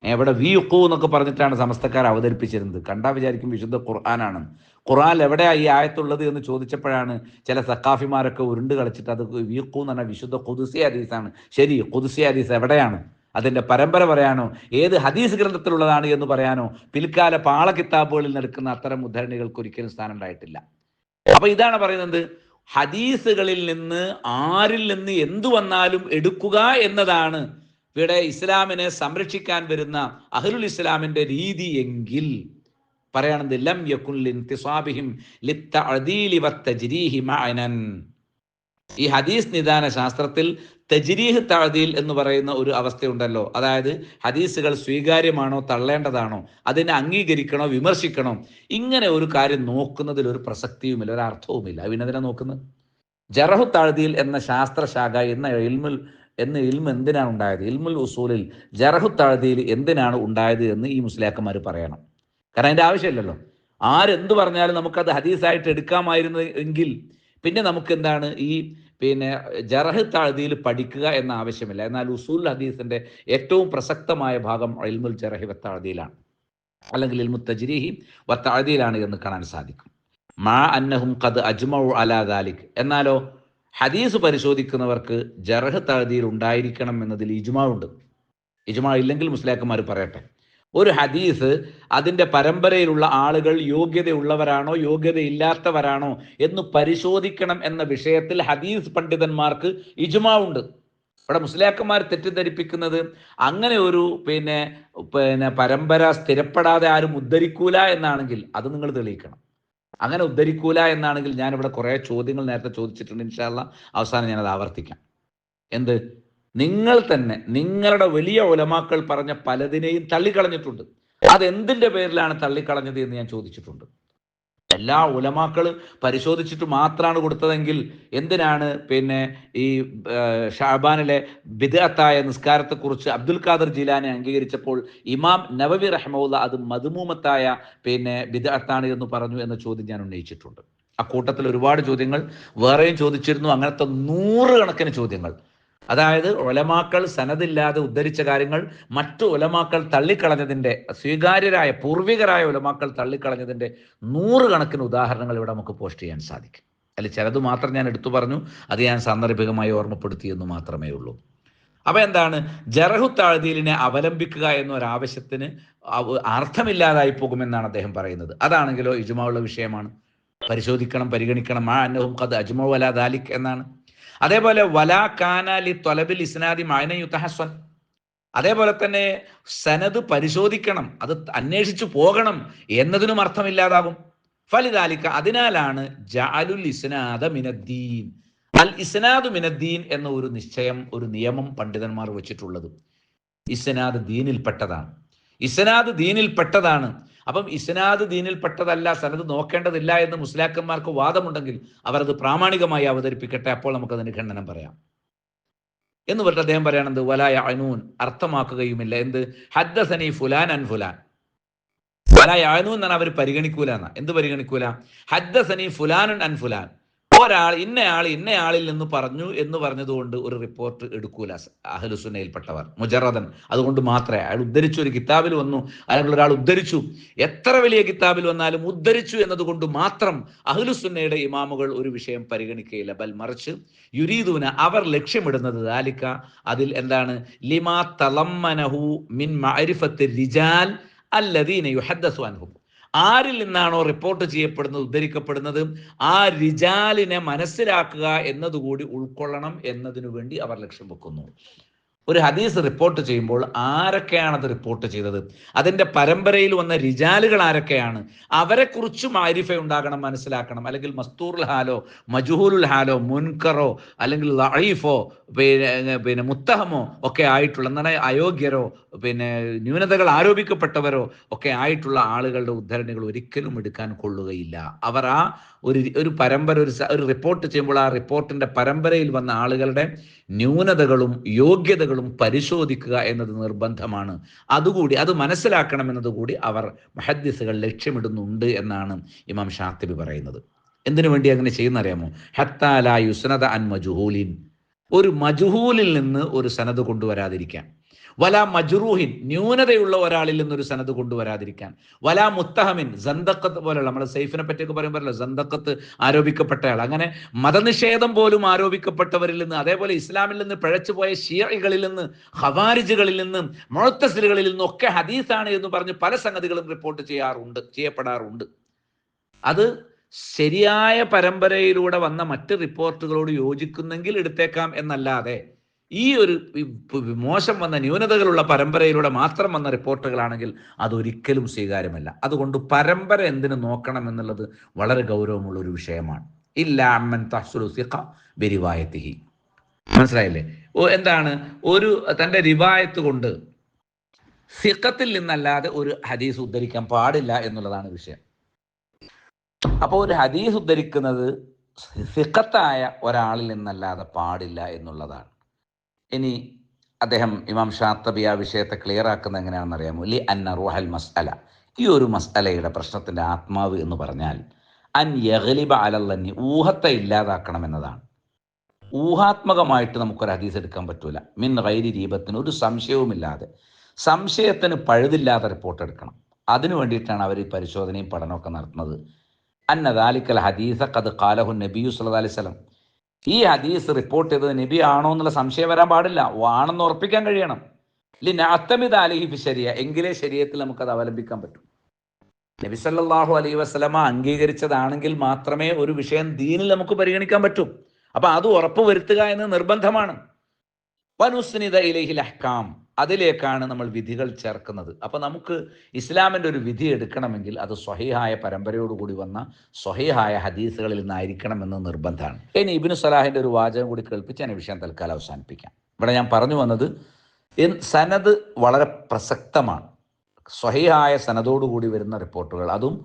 [SPEAKER 1] എവിടെ വീഖു എന്നൊക്കെ പറഞ്ഞിട്ടാണ് സമസ്തക്കാർ അവതരിപ്പിച്ചിരുന്നത്. കണ്ടാ വിചാരിക്കും വിശുദ്ധ ഖുർആനാണ്. ഖുർആൻ എവിടെയാ ഈ ആയത്തുള്ളത് എന്ന് ചോദിച്ചപ്പോഴാണ് ചില സക്കാഫിമാരൊക്കെ ഉരുണ്ട് കളിച്ചിട്ട് അത് വീഖു എന്ന് പറഞ്ഞാൽ വിശുദ്ധ ഖുദ്സി ഹദീസാണ്. ശരി, ഖുദ്സി ഹദീസ് എവിടെയാണ്? അതിൻ്റെ പരമ്പര പറയാനോ ഏത് ഹദീസ് ഗ്രന്ഥത്തിലുള്ളതാണ് എന്ന് പറയാനോ പിൽക്കാല പാള കിതാബുകളിൽ നടക്കുന്ന അത്തരം ഉദ്ധരണികൾക്ക് ഒരിക്കലും സ്ഥാനം ഉണ്ടായിട്ടില്ല. അപ്പൊ ഇതാണ് പറയുന്നത്, ഹദീസുകളിൽ നിന്ന് ആരിൽ നിന്ന് എന്തു വന്നാലും എടുക്കുക എന്നതാണ് ഇവിടെ ഇസ്ലാമിനെ സംരക്ഷിക്കാൻ വരുന്ന അഹ്ലുൽ ഇസ്ലാമിന്റെ രീതി എങ്കിൽ പറയാണെന്ത്, ലം യകുൻ ലിൻതിസാബിഹിം ലിത്തഅദീലി വത്തജ്രീഹി മഅനൻ. ഈ ഹദീസ് നിദാന ശാസ്ത്രത്തിൽ തജ്രീഹ് തഅദീൽ എന്ന് പറയുന്ന ഒരു അവസ്ഥയുണ്ടല്ലോ. അതായത് ഹദീസുകൾ സ്വീകാര്യമാണോ തള്ളേണ്ടതാണോ, അതിനെ അംഗീകരിക്കണോ വിമർശിക്കണോ, ഇങ്ങനെ ഒരു കാര്യം നോക്കുന്നതിൽ ഒരു പ്രസക്തിയുമില്ല, ഒരു അർത്ഥവുമില്ല. അതിനെതിരെ നോക്കുന്നത് ജറഹു തഅദീൽ എന്ന ശാസ്ത്രശാഖ എന്ന ഇൽമ് എന്തിനാണ് ഉണ്ടായത്? ഇൽമുൽ ഉസൂലിൽ ജറഹു തഅദീൽ എന്തിനാണ് ഉണ്ടായത് എന്ന് ഈ മുസ്ലിയാക്കന്മാർ പറയണം. കാരണം അതിൻ്റെ ആവശ്യമില്ലല്ലോ. ആരെന്ത് പറഞ്ഞാലും നമുക്കത് ഹദീസായിട്ട് എടുക്കാമായിരുന്നു എങ്കിൽ പിന്നെ നമുക്ക് എന്താണ് ഈ ജറഹ് തഅദീൽ പഠിക്കുക എന്ന ആവശ്യമില്ല. എന്നാൽ ഉസൂൽ ഹദീസിന്റെ ഏറ്റവും പ്രസക്തമായ ഭാഗം ഇൽമുൽ ജറഹി വ തഅദീലാണ്, അല്ലെങ്കിൽ ഇൽമു തജ്രീഹി വ തഅദീലാണ് എന്ന് കാണാൻ സാധിക്കും. മാ അന്നഹും ഖദ് അജ്മഉ അലാ ദാലിക്, എന്നാലോ ഹദീസ് പരിശോധിക്കുന്നവർക്ക് ജറഹ് തഅദീൽ ഉണ്ടായിരിക്കണം എന്നതിൽ ഇജ്മാ ഉണ്ട്. ഇജ്മാ ഇല്ലെങ്കിൽ മുസ്ലിയാക്കന്മാർ പറയട്ടെ. ഒരു ഹദീസ് അതിൻ്റെ പരമ്പരയിലുള്ള ആളുകൾ യോഗ്യതയുള്ളവരാണോ യോഗ്യതയില്ലാത്തവരാണോ എന്ന് പരിശോധിക്കണം എന്ന വിഷയത്തിൽ ഹദീസ് പണ്ഡിതന്മാർക്ക് ഇജ്മാ ഉണ്ട്. ഇവിടെ മുസ്ലിയാക്കന്മാർ തെറ്റിദ്ധരിപ്പിക്കുന്നത് അങ്ങനെ ഒരു പരമ്പര സ്ഥിരപ്പെടാതെ ആരും ഉദ്ധരിക്കൂല എന്നാണെങ്കിൽ അത് നിങ്ങൾ തെളിയിക്കണം. അങ്ങനെ ഉദ്ധരിക്കൂല എന്നാണെങ്കിൽ ഞാനിവിടെ കുറേ ചോദ്യങ്ങൾ നേരത്തെ ചോദിച്ചിട്ടുണ്ട്. ഇൻഷാ അല്ലാഹ് അവസാനം ഞാനത് ആവർത്തിക്കാം. എന്ത്? നിങ്ങൾ തന്നെ നിങ്ങളുടെ വലിയ ഉലമാക്കൾ പറഞ്ഞ പലതിനെയും തള്ളിക്കളഞ്ഞിട്ടുണ്ട്. അതെന്തിൻ്റെ പേരിലാണ് തള്ളിക്കളഞ്ഞത് എന്ന് ഞാൻ ചോദിച്ചിട്ടുണ്ട്. എല്ലാ ഉലമാക്കൾ പരിശോധിച്ചിട്ട് മാത്രമാണ് കൊടുത്തതെങ്കിൽ എന്തിനാണ് ഈ ഷഅബാനിലെ ബിദ്അത്തായ നിസ്കാരത്തെക്കുറിച്ച് അബ്ദുൽ ഖാദർ ജീലാനി അംഗീകരിച്ചപ്പോൾ ഇമാം നവവി റഹ്മഹുല്ല അത് മദ്മൂമത്തായ ബിദ്അത്താണ് എന്ന് പറഞ്ഞു എന്ന ചോദ്യം ഞാൻ ഉന്നയിച്ചിട്ടുണ്ട്. ആ കൂട്ടത്തിൽ ഒരുപാട് ചോദ്യങ്ങൾ വേറെയും ചോദിച്ചിരുന്നു. അങ്ങനത്തെ 100 കണക്കിന് ചോദ്യങ്ങൾ, അതായത് ഉലമാക്കൾ സനദില്ലാതെ ഉദ്ധരിച്ച കാര്യങ്ങൾ മറ്റു ഉലമാക്കൾ തള്ളിക്കളഞ്ഞതിൻ്റെ, സ്വീകാര്യരായ പൂർവികരായ ഉലമാക്കൾ തള്ളിക്കളഞ്ഞതിൻ്റെ 100 കണക്കിന് ഉദാഹരണങ്ങൾ ഇവിടെ നമുക്ക് പോസ്റ്റ് ചെയ്യാൻ സാധിക്കും. അതിൽ ചിലത് മാത്രം ഞാൻ എടുത്തു പറഞ്ഞു, അത് ഞാൻ സാന്ദർഭികമായി ഓർമ്മപ്പെടുത്തിയെന്ന് മാത്രമേ ഉള്ളൂ. അപ്പൊ എന്താണ്, ജറഹു തഅദീലിനെ അവലംബിക്കുക എന്നൊരാവശ്യത്തിന് അർത്ഥമില്ലാതായി പോകുമെന്നാണ് അദ്ദേഹം പറയുന്നത്. അതാണെങ്കിലോ ഇജ്മാ ഉള്ള വിഷയമാണ്. പരിശോധിക്കണം, പരിഗണിക്കണം. മാ അന്നഹും ഖദ് അജ്മഉ അലാ ദാലിക് എന്നാണ്. അതേപോലെ വലാ കാന ലി ത്വലബിൽ ഇസ്നാദി മഅന യുതഹസ്സൻ, അതേപോലെ തന്നെ സനദ് പരിശോധിക്കണം, അത് അന്വേഷിച്ചു പോകണം എന്നതിനും അർത്ഥമില്ലാതാകും. ഫലിദാലിക, അതിനാലാണ് ജഅലുൽ ഇസ്നാദ മിനദ്ദീൻ, അൽ ഇസ്നാദു മിനദ്ദീൻ എന്ന ഒരു നിശ്ചയം, ഒരു നിയമം പണ്ഡിതന്മാർ വെച്ചിട്ടുള്ളത്. ഇസ്നാദ് ദീനിൽപ്പെട്ടതാണ്, ഇസ്നാദ് ദീനിൽപ്പെട്ടതാണ്. അപ്പം ഇസ്നാദ് ദീനിൽപ്പെട്ടതല്ല, സനദ് നോക്കേണ്ടതില്ല എന്ന് മുസ്ലിയാക്കന്മാർക്ക് വാദമുണ്ടെങ്കിൽ അവരത് പ്രാമാണികമായി അവതരിപ്പിക്കട്ടെ, അപ്പോൾ നമുക്കതിന് ഖണ്ഡനം പറയാം എന്ന് പറഞ്ഞിട്ട് അദ്ദേഹം പറയണത് വലാ യഅനൂൻ, അർത്ഥമാക്കുകയുമില്ല. എന്ത്? ഹദ്ദസനി ഫുലാൻ അൻ ഫുലാൻ. വലാ യഅനൂൻ എന്നാണ് അവർ പരിഗണിക്കൂല എന്നാ. എന്ത് പരിഗണിക്കൂല? ഹദ്ദസനി ഫുലാനുൻ അൻ ഫുലാൻ, ഒരാൾ ഇന്നയാളിൽ നിന്ന് പറഞ്ഞു എന്ന് പറഞ്ഞതുകൊണ്ട് ഒരു റിപ്പോർട്ട് എടുക്കൂല അഹ്ലുസുന്നയിൽപ്പെട്ടവർ മുജറദൻ. അതുകൊണ്ട് മാത്രമേ അയാൾ ഉദ്ധരിച്ചു, ഒരു കിതാബിൽ വന്നു, അല്ലെങ്കിൽ ഒരാൾ ഉദ്ധരിച്ചു, എത്ര വലിയ കിതാബിൽ വന്നാലും ഉദ്ധരിച്ചു എന്നതുകൊണ്ട് മാത്രം അഹ്ലുസുന്നയുടെ ഇമാമുകൾ ഒരു വിഷയം പരിഗണിക്കുകയില്ല. ബൽ മറിച്ച് യുരീദൂന, അവർ ലക്ഷ്യമിടുന്നത് ദാലിക, അതിൽ എന്താണ്? ലിമാ തളമ്മനഹു മിൻ മഅരിഫത്തി റിജാൽ അല്ലദീന യുഹദ്ദസു അൻഹും, ആരിൽ നിന്നാണോ റിപ്പോർട്ട് ചെയ്യപ്പെടുന്നത്, ഉദ്ധരിക്കപ്പെടുന്നത്, ആ റിജാലിനെ മനസ്സിലാക്കുക എന്നതുകൂടി ഉൾക്കൊള്ളണം എന്നതിനു വേണ്ടി അവർ ലക്ഷ്യം വെക്കുന്നു. ഒരു ഹദീസ് റിപ്പോർട്ട് ചെയ്യുമ്പോൾ ആരൊക്കെയാണ് അത് റിപ്പോർട്ട് ചെയ്തത്, അതിൻ്റെ പരമ്പരയിൽ വന്ന റിജാലുകൾ ആരൊക്കെയാണ്, അവരെക്കുറിച്ച് മാരിഫ ഉണ്ടാകണം, മനസ്സിലാക്കണം. അല്ലെങ്കിൽ മസ്തൂറുൽ ഹാലോ മജ്ഹൂലുൽ ഹാലോ മുൻകറോ അല്ലെങ്കിൽ ലഈഫോ പിന്നെ മുത്തഹമോ ഒക്കെ ആയിട്ടുള്ള, എന്താണ് അയോഗ്യരോ ന്യൂനതകൾ ആരോപിക്കപ്പെട്ടവരോ ഒക്കെ ആയിട്ടുള്ള ആളുകളുടെ ഉദ്ധരണികൾ ഒരിക്കലും എടുക്കാൻ കൊള്ളുകയില്ല. അവർ ആ ഒരു പരമ്പര, ഒരു റിപ്പോർട്ട് ചെയ്യുമ്പോൾ ആ റിപ്പോർട്ടിൻ്റെ പരമ്പരയിൽ വന്ന ആളുകളുടെ ന്യൂനതകളും യോഗ്യതകളും പരിശോധിക്കുക എന്നത് നിർബന്ധമാണ്. അതുകൂടി അത് മനസ്സിലാക്കണം എന്നതുകൂടി അവർ മുഹദ്ദിസുകൾ ലക്ഷ്യമിടുന്നുണ്ട് എന്നാണ് ഇമാം ഷാത്തിബി പറയുന്നത്. എന്തിനു വേണ്ടി അങ്ങനെ ചെയ്യുന്ന അറിയാമോ? ഹത്താ ലാ യുസ്നദ അൻ മജ്ഹൂലിൻ, ഒരു മജ്ഹൂലിൽ നിന്ന് ഒരു സനദ് കൊണ്ടുവരാതിരിക്കാൻ. വലാ മജ്റൂഹിൻ, ന്യൂനതയുള്ള ഒരാളിൽ നിന്നൊരു സനദ് കൊണ്ടുവരാതിരിക്കാൻ. വലാ മുത്തഹമിൻ, സന്തക്കത്ത് പോലെയുള്ള, നമ്മൾ സൈഫിനെ പറ്റിയൊക്കെ പറയുമ്പോഴല്ലോ സന്തക്കത്ത് ആരോപിക്കപ്പെട്ടയാൾ, അങ്ങനെ മതനിഷേധം പോലും ആരോപിക്കപ്പെട്ടവരിൽ നിന്ന്, അതേപോലെ ഇസ്ലാമിൽ നിന്ന് പിഴച്ചുപോയ ഷിയകളിൽ നിന്ന്, ഖവാരിജുകളിൽ നിന്ന്, മുഅ്തസിലുകളിൽ നിന്നൊക്കെ ഹദീസാണ് എന്ന് പറഞ്ഞ് പല സംഗതികളും റിപ്പോർട്ട് ചെയ്യപ്പെടാറുണ്ട്. അത് ശരിയായ പരമ്പരയിലൂടെ വന്ന മറ്റ് റിപ്പോർട്ടുകളോട് യോജിക്കുന്നെങ്കിൽ എടുത്തേക്കാം എന്നല്ലാതെ, ഈ ഒരു മോശം വന്ന ന്യൂനതകളുള്ള പരമ്പരയിലൂടെ മാത്രം വന്ന റിപ്പോർട്ടുകളാണെങ്കിൽ അതൊരിക്കലും സ്വീകാര്യമല്ല. അതുകൊണ്ട് പരമ്പര എന്തിനു നോക്കണം എന്നുള്ളത് വളരെ ഗൗരവമുള്ള ഒരു വിഷയമാണ്. ഇല്ലാ അമ്മൻ തഹ്സുലു സിഖ ബിരിവായത്തിഹി, മനസ്സിലായില്ലേ? എന്താണ്? ഒരു തൻ്റെ റിവായത്ത് കൊണ്ട് സിഖത്തിൽ നിന്നല്ലാതെ ഒരു ഹദീസ് ഉദ്ധരിക്കാൻ പാടില്ല എന്നുള്ളതാണ് വിഷയം. അപ്പോൾ ഒരു ഹദീസ് ഉദ്ധരിക്കുന്നത് സിഖത്തായ ഒരാളിൽ നിന്നല്ലാതെ പാടില്ല എന്നുള്ളതാണ്. ഇനി അദ്ദേഹം ഇമാം ഷാത്തബി ആ വിഷയത്തെ ക്ലിയർ ആക്കുന്ന എങ്ങനെയാണെന്ന് അറിയാമോ? ലി അന്ന റൂഹൽ മസ്അല, ഈ ഒരു മസ്അലയുടെ പ്രശ്നത്തിൻ്റെ ആത്മാവ് എന്ന് പറഞ്ഞാൽ അൻ യഗ്ലിബ അലല്ലന്നി, ഊഹത്തെ ഇല്ലാതാക്കണം എന്നതാണ്. ഊഹാത്മകമായിട്ട് നമുക്കൊരു ഹദീസ് എടുക്കാൻ പറ്റൂല. മിൻ ഗൈരി രീബത്തിന്, ഒരു സംശയവുമില്ലാതെ, സംശയത്തിന് പഴുതില്ലാതെ റിപ്പോർട്ട് എടുക്കണം. അതിനു വേണ്ടിയിട്ടാണ് അവർ ഈ പരിശോധനയും പഠനമൊക്കെ നടത്തുന്നത്. അന്ന ദാലിക്കൽ ഹദീസ ഖദ് ഖാലഹു നബിയു സല്ലല്ലാഹു അലൈഹി വസല്ലം, ഈ ഹദീസ് റിപ്പോർട്ട് ചെയ്തത് നബി ആണോ എന്നുള്ള സംശയം വരാൻ പാടില്ല, ആണെന്ന് ഉറപ്പിക്കാൻ കഴിയണം. ലിനഅ്തമിദ അലൈഹി ഫി ശരിയ, എങ്കിലേ ശരീഅത്തിൽ നമുക്കത് അവലംബിക്കാൻ പറ്റും. നബി സല്ലല്ലാഹു അലൈഹി വസല്ലമ അംഗീകരിച്ചതാണെങ്കിൽ മാത്രമേ ഒരു വിഷയം ദീനിൽ നമുക്ക് പരിഗണിക്കാൻ പറ്റൂ. അപ്പൊ അത് ഉറപ്പ് വരുത്തുക എന്ന് നിർബന്ധമാണ്. വനുസ്നിദ ഇലൈഹിൽ അഹ്കാം, അതിലേക്കാണ് നമ്മൾ വിധികൾ ചേർക്കുന്നത്. അപ്പൊ നമുക്ക് ഇസ്ലാമിൻ്റെ ഒരു വിധി എടുക്കണമെങ്കിൽ അത് സ്വഹീഹായ പരമ്പരയോടുകൂടി വന്ന സ്വഹീഹായ ഹദീസുകളിൽ നിന്നായിരിക്കണം എന്ന് നിർബന്ധമാണ്. ഇനി ഇബ്നു സലാഹിന്റെ ഒരു വാചകം കൂടി കേൾപ്പിച്ച് ഞാൻ വിഷയം തൽക്കാലം അവസാനിപ്പിക്കാം. ഇവിടെ ഞാൻ പറഞ്ഞു വന്നത്, സനദ് വളരെ പ്രസക്തമാണ്. സ്വഹീഹായ സനദോടുകൂടി വരുന്ന റിപ്പോർട്ടുകൾ, അതും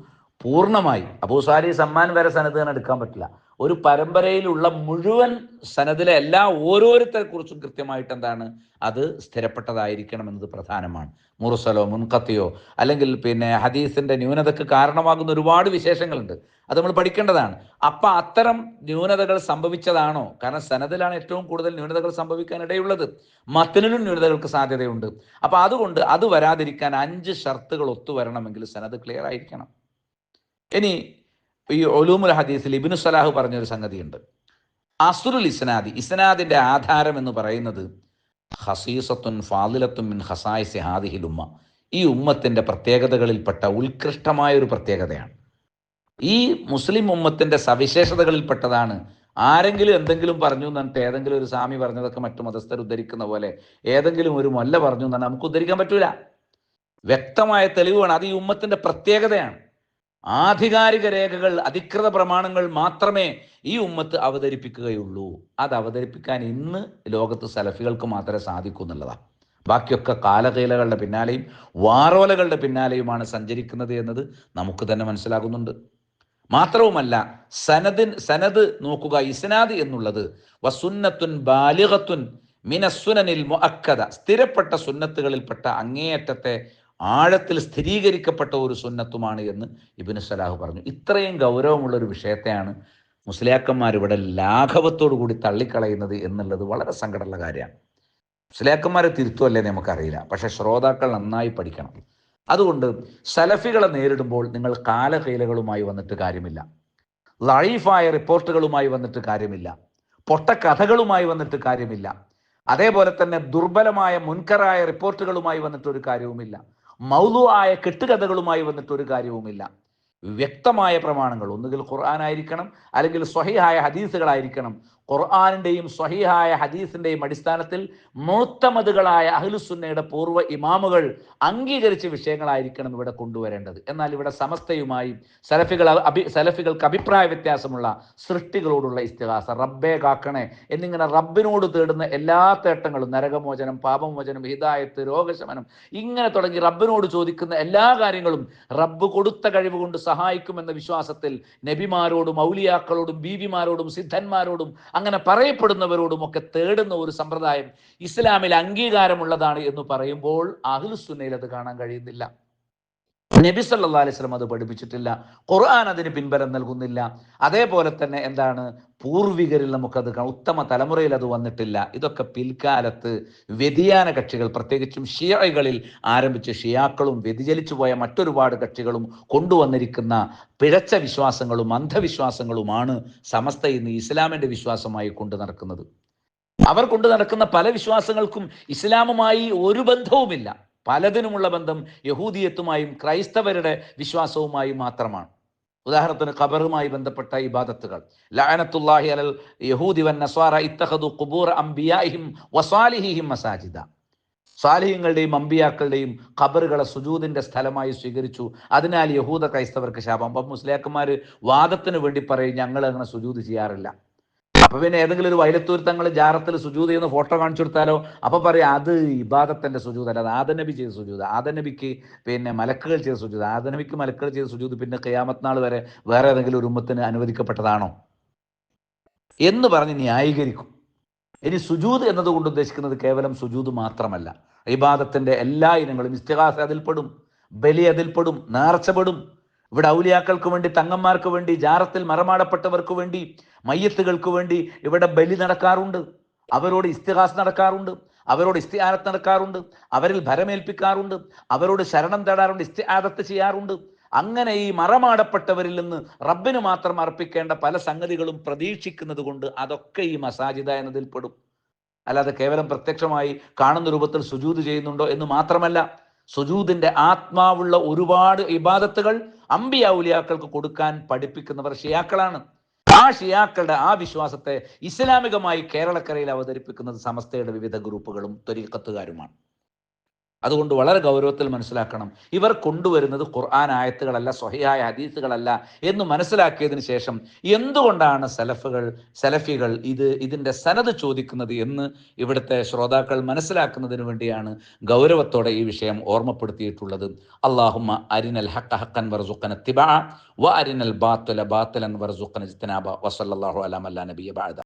[SPEAKER 1] പൂർണ്ണമായി അബൂസാലി സമ്മാൻ വരെ സനദ് തന്നെ എടുക്കാൻ പറ്റില്ല. ഒരു പരമ്പരയിലുള്ള മുഴുവൻ സനദിലെ എല്ലാ ഓരോരുത്തരെ കുറിച്ചും കൃത്യമായിട്ട് എന്താണ്, അത് സ്ഥിരപ്പെട്ടതായിരിക്കണം എന്നത് പ്രധാനമാണ്. മുർസലോ മുൻഖത്തിയോ അല്ലെങ്കിൽ ഹദീസിന്റെ ന്യൂനതയ്ക്ക് കാരണമാകുന്ന ഒരുപാട് വിശേഷങ്ങളുണ്ട്, അത് നമ്മൾ പഠിക്കേണ്ടതാണ്. അപ്പം അത്തരം ന്യൂനതകൾ സംഭവിച്ചതാണോ? കാരണം സനദിലാണ് ഏറ്റവും കൂടുതൽ ന്യൂനതകൾ സംഭവിക്കാൻ ഇടയുള്ളത്, മത്നിലും ന്യൂനതകൾക്ക് സാധ്യതയുണ്ട്. അപ്പം അതുകൊണ്ട് അത് വരാതിരിക്കാൻ 5 ഷർത്തുകൾ ഒത്തുവരണമെങ്കിൽ സനദ് ക്ലിയർ ആയിരിക്കണം. ഇനി ഈ ഉലൂമുൽ ഹദീസിൽ ഇബ്നു സലാഹ് പറഞ്ഞൊരു സംഗതിയുണ്ട്. അസ്ലുൽ ഇസ്നാദി, ഇസ്നാദിന്റെ ആധാരം എന്ന് പറയുന്നത് ഖസീസത്തുൻ ഫാദിലത്തുൻ മിൻ ഖസായിസി ഹാദിഹിൽ ഉമ്മ, ഈ ഉമ്മത്തിന്റെ പ്രത്യേകതകളിൽപ്പെട്ട ഉത്കൃഷ്ടമായ ഒരു പ്രത്യേകതയാണ്. ഈ മുസ്ലിം ഉമ്മത്തിന്റെ സവിശേഷതകളിൽപ്പെട്ടതാണ്. ആരെങ്കിലും എന്തെങ്കിലും പറഞ്ഞു എന്നിട്ട് ഏതെങ്കിലും ഒരു സ്വാമി പറഞ്ഞതൊക്കെ മറ്റു മതസ്ഥർ ഉദ്ധരിക്കുന്ന പോലെ ഏതെങ്കിലും ഒരു മൊല്ല പറഞ്ഞു എന്നാൽ നമുക്ക് ഉദ്ധരിക്കാൻ പറ്റൂല. വ്യക്തമായ തെളിവ് വേണം. അത് ഈ ഉമ്മത്തിന്റെ പ്രത്യേകതയാണ്. ആധികാരിക രേഖകൾ, അധികൃത പ്രമാണങ്ങൾ മാത്രമേ ഈ ഉമ്മത്ത് അവതരിപ്പിക്കുകയുള്ളൂ. അത് അവതരിപ്പിക്കാൻ ഇന്ന് ലോകത്ത് സലഫികൾക്ക് മാത്രമേ സാധിക്കൂ എന്നുള്ളതാണ്. ബാക്കിയൊക്കെ കാലകീലകളുടെ പിന്നാലെയും വാറോലകളുടെ പിന്നാലെയുമാണ് സഞ്ചരിക്കുന്നത് എന്നത് നമുക്ക് തന്നെ മനസ്സിലാകുന്നുണ്ട്. മാത്രവുമല്ല, സനദ് നോക്കുക. ഇസ്നാദ് എന്നുള്ളത് വസുന്നത്തുൻ ബാലിഗത്തുൻ മിനസ്സുനനിൽ മുഅക്കദ, സ്ഥിരപ്പെട്ട സുന്നത്തുകളിൽപ്പെട്ട അങ്ങേയറ്റത്തെ ആഴത്തിൽ സ്ഥിരീകരിക്കപ്പെട്ട ഒരു സുന്നത്തുമാണ് എന്ന് ഇബ്നു സലാഹ് പറഞ്ഞു. ഇത്രയും ഗൗരവമുള്ള ഒരു വിഷയത്തെയാണ് മുസ്ലിയാക്കന്മാർ ഇവിടെ ലാഘവത്തോടു കൂടി തള്ളിക്കളയുന്നത് എന്നുള്ളത് വളരെ സങ്കടമുള്ള കാര്യമാണ്. മുസ്ലിയാക്കന്മാരെ തിരുത്തുമല്ലേ നമുക്കറിയില്ല, പക്ഷെ ശ്രോതാക്കൾ നന്നായി പഠിക്കണം. അതുകൊണ്ട് സലഫികളെ നേരിടുമ്പോൾ നിങ്ങൾ കാലകീലകളുമായി വന്നിട്ട് കാര്യമില്ല, ലഈഫായ റിപ്പോർട്ടുകളുമായി വന്നിട്ട് കാര്യമില്ല, പൊട്ടക്കഥകളുമായി വന്നിട്ട് കാര്യമില്ല, അതേപോലെ തന്നെ ദുർബലമായ മുൻകറായ റിപ്പോർട്ടുകളുമായി വന്നിട്ട് ഒരു കാര്യവുമില്ല, മൗലൂആയ കെട്ടുകഥകളുമായി വന്നിട്ട് ഒരു കാര്യവുമില്ല. വ്യക്തമായ പ്രമാണങ്ങൾ, ഒന്നുകിൽ ഖുർആൻ ആയിരിക്കണം, അല്ലെങ്കിൽ സ്വഹീഹായ ഹദീസുകളായിരിക്കണം. ഖുർആനിന്റെയും സ്വഹീഹായ ഹദീസിന്റെയും അടിസ്ഥാനത്തിൽ മുഅ്തമദുകളായ അഹ്ലുസുന്നയുടെ പൂർവ്വ ഇമാമുകൾ അംഗീകരിച്ച വിഷയങ്ങളായിരിക്കണം ഇവിടെ കൊണ്ടുവരേണ്ടത്. എന്നാൽ ഇവിടെ സമസ്തയുമായി സലഫികൾക്ക് അഭിപ്രായ വ്യത്യാസമുള്ള സൃഷ്ടികളോടുള്ള ഇസ്തിഗാസ, റബ്ബേ കാക്കണേ എന്നിങ്ങനെ റബ്ബിനോട് തേടുന്ന എല്ലാ തേട്ടങ്ങളും, നരകമോചനം, പാപമോചനം, ഹിദായത്ത്, രോഗശമനം, ഇങ്ങനെ തുടങ്ങി റബ്ബിനോട് ചോദിക്കുന്ന എല്ലാ കാര്യങ്ങളും റബ്ബ് കൊടുത്ത കഴിവ് കൊണ്ട് സഹായിക്കുമെന്ന വിശ്വാസത്തിൽ നബിമാരോടും ഔലിയാക്കളോടും ബീവിമാരോടും സിദ്ധന്മാരോടും അങ്ങനെ പറയപ്പെടുന്നവരോടും ഒക്കെ തേടുന്ന ഒരു സമ്പ്രദായം ഇസ്ലാമിൽ അംഗീകാരമുള്ളതാണ് എന്ന് പറയുമ്പോൾ അഹ്ലുസുന്നയിൽ അത് കാണാൻ കഴിയുന്നില്ല. നബി സല്ലല്ലാഹു അലൈഹി വസല്ലം അത് പഠിപ്പിച്ചിട്ടില്ല, ഖുർആൻ അതിന് പിൻബലം നൽകുന്നില്ല. അതേപോലെ തന്നെ എന്താണ്, പൂർവികരിൽ നമുക്കത് ഉത്തമ തലമുറയിൽ അത് വന്നിട്ടില്ല. ഇതൊക്കെ പിൽക്കാലത്ത് വ്യതിയാന കക്ഷികൾ, പ്രത്യേകിച്ചും ഷിയകളിൽ ആരംഭിച്ച ഷിയാക്കളും വ്യതിചലിച്ചു പോയ മറ്റൊരുപാട് കക്ഷികളും കൊണ്ടുവന്നിരിക്കുന്ന പിഴച്ച വിശ്വാസങ്ങളും അന്ധവിശ്വാസങ്ങളുമാണ് സമസ്ത ഇന്ന് ഇസ്ലാമിന്റെ വിശ്വാസമായി കൊണ്ടു നടക്കുന്നത്. അവർ കൊണ്ടു നടക്കുന്ന പല വിശ്വാസങ്ങൾക്കും ഇസ്ലാമുമായി ഒരു ബന്ധവുമില്ല. പലതിനുമുള്ള ബന്ധം യഹൂദിയത്തുമായും ക്രൈസ്തവരുടെ വിശ്വാസവുമായും മാത്രമാണ്. ഉദാഹരണത്തിന് ഖബറുമായി ബന്ധപ്പെട്ട ഇബാദത്തുകൾ, ലഅനത്തുല്ലാഹി അലൽ യഹൂദി വൻ നസ്വാറ ഇത്തഖദു ഖുബൂർ അംബിയാഇഹിം വസാലിഹിഹിം മസാജിദ, സാലിഹ്യങ്ങളുടെയും അമ്പിയാക്കളുടെയും ഖബറുകളെ സുജൂദിന്റെ സ്ഥലമായി സ്വീകരിച്ചു, അതിനാൽ യഹൂദ ക്രൈസ്തവർക്ക് ശാപം. അപ്പം മുസ്ലിയാക്കന്മാർ വാദത്തിന് വേണ്ടി പറയും ഞങ്ങൾ അങ്ങനെ സുജൂദ് ചെയ്യാറില്ല. അപ്പൊ പിന്നെ ഏതെങ്കിലും ഒരു വൈലത്തൂർ തങ്ങൾ ജാറത്തിൽ സുജൂദ് ചെയ്യുന്ന ഫോട്ടോ കാണിച്ചു കൊടുത്താലോ, അപ്പൊ പറയാം അത് ഇബാദത്തിന്റെ സുജൂദ് അല്ല, അത് ആദനബി ചെയ്ത സുജൂദ്, ആദനബിക്ക് പിന്നെ മലക്കുകൾ ചെയ്ത സുജൂദ്, ആദനബിക്ക് മലക്കുകൾ ചെയ്ത സുജൂദ് പിന്നെ ഖിയാമത്ത് നാൾ വരെ വേറെ ഏതെങ്കിലും ഒരു ഉമ്മത്തിന് അനുവദിക്കപ്പെട്ടതാണോ എന്ന് പറഞ്ഞ് ന്യായീകരിക്കും. ഇനി സുജൂദ് എന്നതുകൊണ്ട് ഉദ്ദേശിക്കുന്നത് കേവലം സുജൂദ് മാത്രമല്ല, ഇബാദത്തിന്റെ എല്ലാ ഇനങ്ങളും, ഇസ്തിഗാസ അതിൽപ്പെടും, ബലി അതിൽപ്പെടും, നേർച്ചപ്പെടും. ഇവിടെ ഔലിയാക്കൾക്ക് വേണ്ടി, തങ്ങന്മാർക്ക് വേണ്ടി, ജാറത്തിൽ മറമാടപ്പെട്ടവർക്ക് വേണ്ടി, മയ്യത്തുകൾക്ക് വേണ്ടി ഇവിടെ ബലി നടക്കാറുണ്ട്, അവരോട് ഇസ്തിഗാസ് നടക്കാറുണ്ട്, അവരോട് ഇസ്തിആനത്ത് നടക്കാറുണ്ട്, അവരിൽ ഭരമേൽപ്പിക്കാറുണ്ട്, അവരോട് ശരണം തേടാറുണ്ട്, ഇസ്തിആദത്ത് ചെയ്യാറുണ്ട്. അങ്ങനെ ഈ മറമാടപ്പെട്ടവരിൽ നിന്ന് റബ്ബിന് മാത്രം അർപ്പിക്കേണ്ട പല സംഗതികളും പ്രതീക്ഷിക്കുന്നത് കൊണ്ട് അതൊക്കെ ഈ മസാജിദ എന്നതിൽപ്പെടും. അല്ലാതെ കേവലം പ്രത്യക്ഷമായി കാണുന്ന രൂപത്തിൽ സുജൂദ് ചെയ്യുന്നുണ്ടോ എന്ന് മാത്രമല്ല, സുജൂദിന്റെ ആത്മാവുള്ള ഒരുപാട് ഇബാദത്തുകൾ അമ്പിയ ഔലിയാക്കൾക്ക് കൊടുക്കാൻ പഠിപ്പിക്കുന്നവർ ഷിയാക്കളാണ്. ആ ഷിയാക്കളുടെ ആ വിശ്വാസത്തെ ഇസ്ലാമികമായി കേരളക്കരയിൽ അവതരിപ്പിക്കുന്നത് സമസ്തയുടെ വിവിധ ഗ്രൂപ്പുകളും ത്വരീഖത്തുകാരുമാണ്. അതുകൊണ്ട് വളരെ ഗൗരവത്തിൽ മനസ്സിലാക്കണം, ഇവർ കൊണ്ടുവരുന്നത് ഖുർആൻ ആയത്തുകളല്ല, സ്വഹീഹായ ഹദീസുകളല്ല എന്ന് മനസ്സിലാക്കിയതിന് ശേഷം എന്തുകൊണ്ടാണ് സലഫികൾ ഇതിന്റെ സനദ് ചോദിക്കുന്നത് എന്ന് ഇവിടുത്തെ ശ്രോതാക്കൾ മനസ്സിലാക്കുന്നതിന് വേണ്ടിയാണ് ഗൗരവത്തോടെ ഈ വിഷയം ഓർമ്മപ്പെടുത്തിയിട്ടുള്ളത്. അല്ലാഹുമ്മ അരിനൽ ഹഖ ഹഖൻ വർസുഖന ഇത്തിബാഅ വ അരിനൽ ബാത്തില ബാത്തിലൻ വർസുഖന ഇജ്തിനാബ വസല്ലല്ലാഹു അലാ മല്ലാ നബിയ ബഅദ.